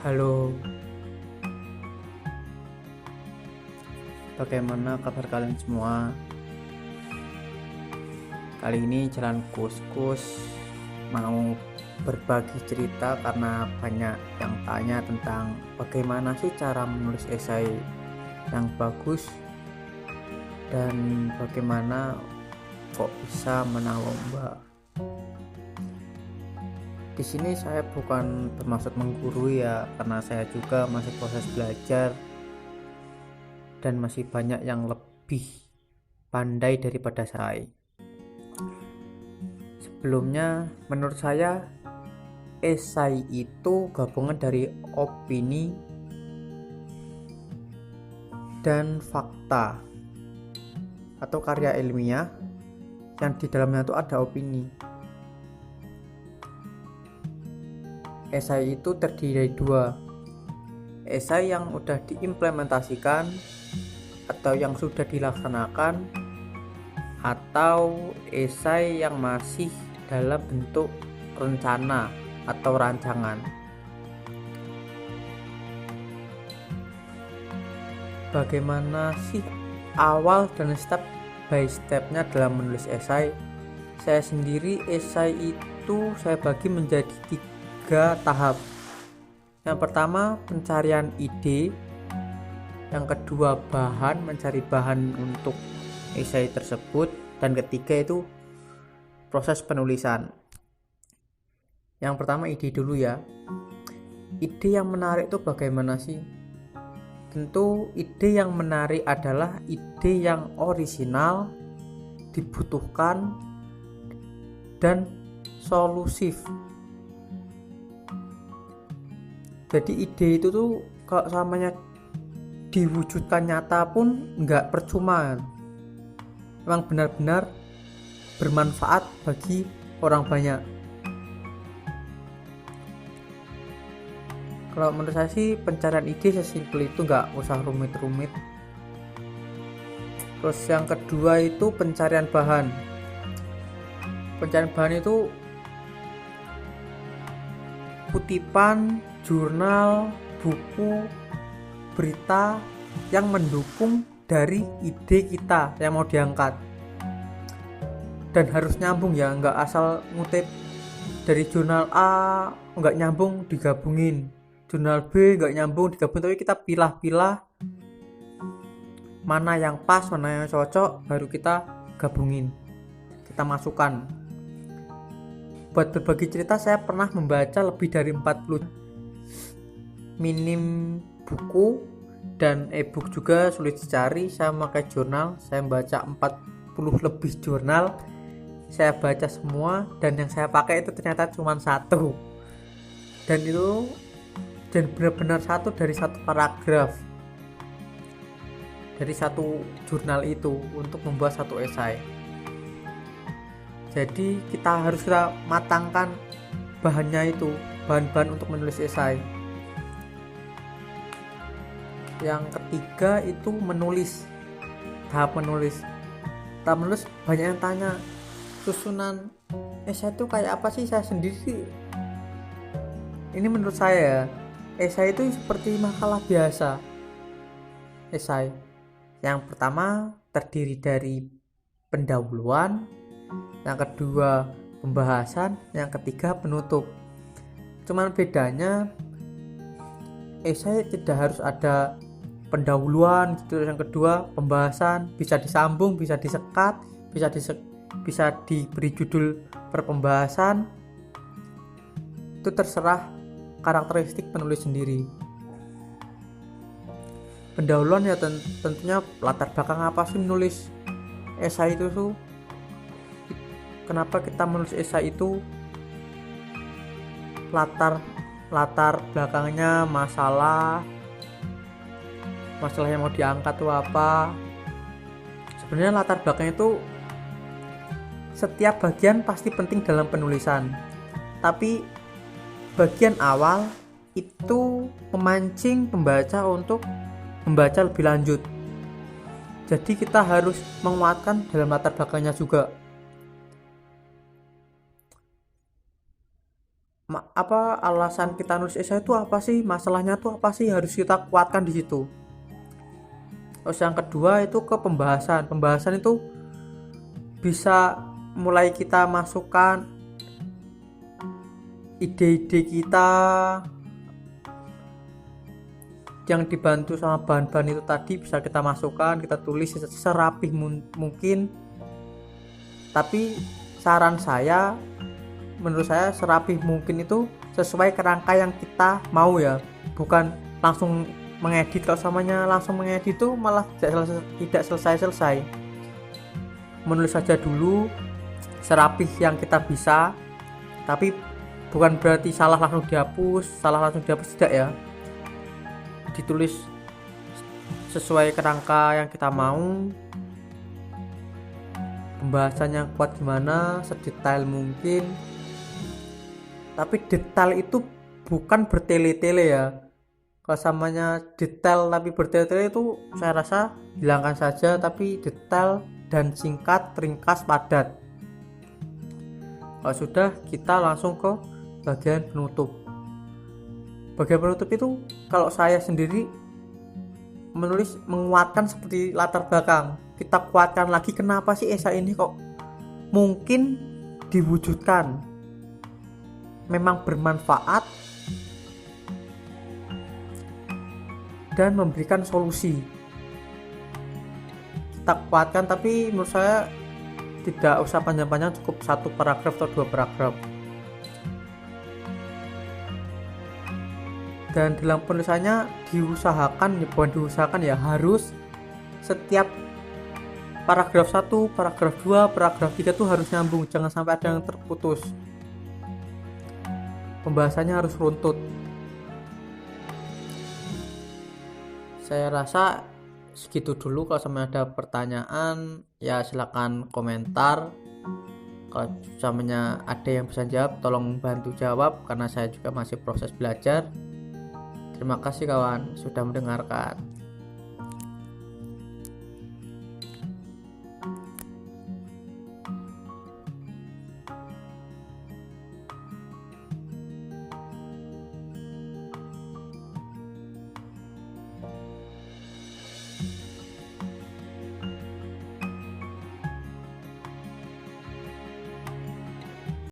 Halo, bagaimana kabar kalian semua? Kali ini Jalan Kus-Kus mau berbagi cerita karena banyak yang tanya tentang bagaimana sih cara menulis esai yang bagus dan bagaimana kok bisa menang lomba. Di sini saya bukan bermaksud menggurui ya, karena saya juga masih proses belajar dan masih banyak yang lebih pandai daripada saya. Sebelumnya, menurut saya esai itu gabungan dari opini dan fakta atau karya ilmiah yang di dalamnya itu ada opini. Esai itu terdiri dari dua, esai yang sudah diimplementasikan atau yang sudah dilaksanakan, atau esai yang masih dalam bentuk rencana atau rancangan. Bagaimana sih awal dan step by stepnya dalam menulis esai? Saya sendiri esai itu saya bagi menjadi 3 tahap. Yang pertama pencarian ide, yang kedua mencari bahan untuk esai tersebut, dan ketiga itu proses penulisan. Yang pertama ide dulu ya. Ide yang menarik itu bagaimana sih? Tentu ide yang menarik adalah ide yang orisinal, dibutuhkan, dan solusif. Jadi ide itu tuh kalau samanya diwujudkan nyata pun nggak percuma, memang benar-benar bermanfaat bagi orang banyak. Kalau menurut saya sih pencarian ide sesimpel itu, nggak usah rumit-rumit. Terus yang kedua itu pencarian bahan. Pencarian bahan itu kutipan, jurnal, buku, berita yang mendukung dari ide kita yang mau diangkat, dan harus nyambung ya, nggak asal ngutip dari jurnal A nggak nyambung digabungin, jurnal B nggak nyambung digabungin, tapi kita pilah-pilah mana yang pas, mana yang cocok, baru kita gabungin, kita masukkan. Buat berbagi cerita, saya pernah membaca lebih dari 40 minim buku dan ebook juga sulit dicari. Saya memakai jurnal, saya membaca 40 lebih jurnal, saya baca semua, dan yang saya pakai itu ternyata cuma satu, dan benar-benar satu dari satu paragraf dari satu jurnal itu untuk membuat satu esai. Jadi kita harus matangkan bahannya itu, bahan-bahan untuk menulis esai. Yang ketiga itu menulis, tahap menulis. Tahap menulis banyak yang tanya, susunan esai itu kayak apa sih? Saya sendiri, ini menurut saya, esai itu seperti makalah biasa. Esai yang pertama terdiri dari pendahuluan, yang kedua pembahasan, yang ketiga penutup. Cuman bedanya esai tidak harus ada pendahuluan gitu, yang kedua pembahasan, bisa disambung, bisa disekat, bisa diberi judul per pembahasan. Itu terserah karakteristik penulis sendiri. Pendahuluan ya tentunya latar belakang apa sih menulis esai itu tuh, kenapa kita menulis esai itu, latar belakangnya, masalah yang mau diangkat tuh apa. Sebenarnya latar belakang itu setiap bagian pasti penting dalam penulisan, tapi bagian awal itu memancing pembaca untuk membaca lebih lanjut. Jadi kita harus menguatkan dalam latar belakangnya juga. alasan kita nulis esai itu apa sih, masalahnya tuh apa sih, harus kita kuatkan di situ. Terus yang kedua itu ke pembahasan itu bisa mulai kita masukkan ide-ide kita yang dibantu sama bahan-bahan itu tadi, bisa kita masukkan, kita tulis serapih mungkin. Tapi saran saya, menurut saya serapih mungkin itu sesuai kerangka yang kita mau ya, bukan langsung mengedit. Kalau samanya langsung mengedit itu malah tidak selesai. Menulis saja dulu serapih yang kita bisa, tapi bukan berarti salah langsung dihapus tidak ya. Ditulis sesuai kerangka yang kita mau, pembahasan yang kuat gimana, sedetail mungkin. Tapi detail itu bukan bertele-tele ya. Kalau samanya detail tapi bertele-tele itu saya rasa hilangkan saja, tapi detail dan singkat, ringkas, padat. Kalau sudah, kita langsung ke bagian penutup. Bagian penutup itu kalau saya sendiri menulis menguatkan seperti latar belakang. Kita kuatkan lagi kenapa sih esai ini kok mungkin diwujudkan, memang bermanfaat dan memberikan solusi. Kita kuatkan, tapi menurut saya tidak usah panjang-panjang, cukup 1 paragraf atau 2 paragraf. Dan dalam penulisannya diusahakan ya, harus setiap paragraf 1, paragraf 2, paragraf 3 tuh harus nyambung, jangan sampai ada yang terputus. Pembahasannya harus runtut. Saya rasa segitu dulu. Kalau sampai ada pertanyaan ya silakan komentar. Kalau samanya ada yang bisa jawab, tolong bantu jawab karena saya juga masih proses belajar. Terima kasih kawan sudah mendengarkan.